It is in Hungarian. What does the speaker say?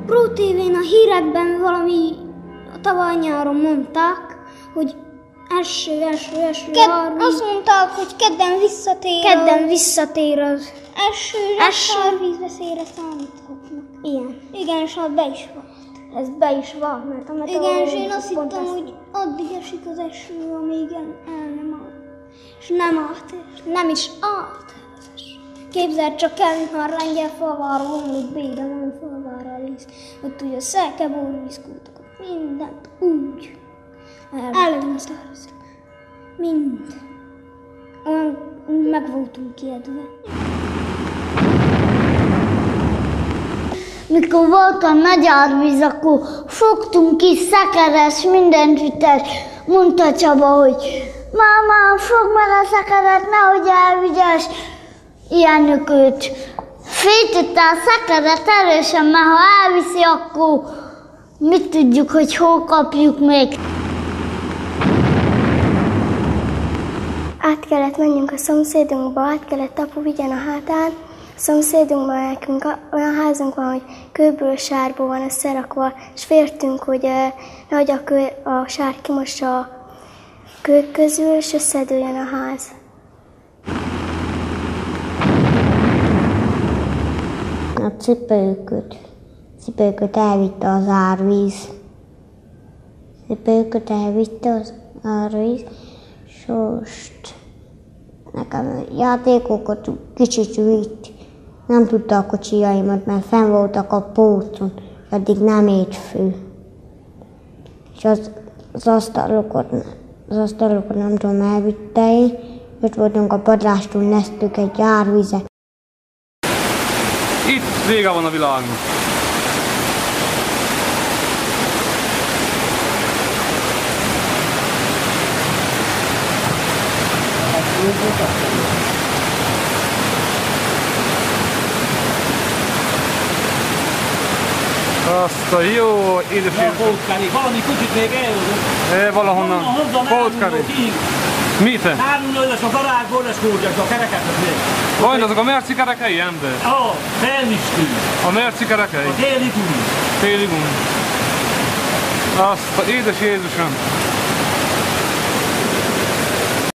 Pro TV-n a hírekben valami tavaly nyáron mondták, hogy eső. Azt mondták, hogy kedden visszatér az eső, árvízveszélyre számíthatnak. Igen, és az be is van. Ez be is van, mert a meteorológus. Igen, és én azt hittem, hogy addig esik az eső, amíg el nem áll. És nem állt. Nem is állt az eső. Képzeld csak el, ha a Lengyelfalvára omlik Bédemanfalvára a víz. Ott ugye a szelkebórvízkútokat, mindent úgy elveszett. Mind. Olyan meg voltunk ijedve. Mikor volt a nagy árvíz, akkor fogtunk ki szekeres, mindent ütes. Mondta Csaba, hogy máma, fogd meg a szekeret, nehogy elvigyes. Ilyenük őt. Féltette a szekeret erősen, mert ha elviszi, akkor mit tudjuk, hogy hol kapjuk még. Át kellett menjünk a szomszédunkba, át kellett apu vigyen a hátán. A szomszédunkban nekünk olyan házunk van, hogy kőből, sárból van összerakva, és féltünk, hogy nehogy a sár kimossa a kők közül, és összedőljön a ház. A cipőköt elvitte az árvíz. És most nekem játékokat kicsit vitt. Nem tudta a kocsijaimat, mert fenn voltak a pócon, addig nem ért fő. És az asztalokat nem tudom, elvitte én. Ott voltunk a padlástól, neztük egy árvizet. Itt vége van a világnak. Azt a jó édes... Valami kicsit még elhozom. Valahonnan. Pótkari. Mit? 3-0-es a garázsból, és kúrják a kereket. Vajon azok a merci kerekei, ember? Felmistű. A merci kerekei? A téli gumi. Téli gumi. Azt a édes Jézusom.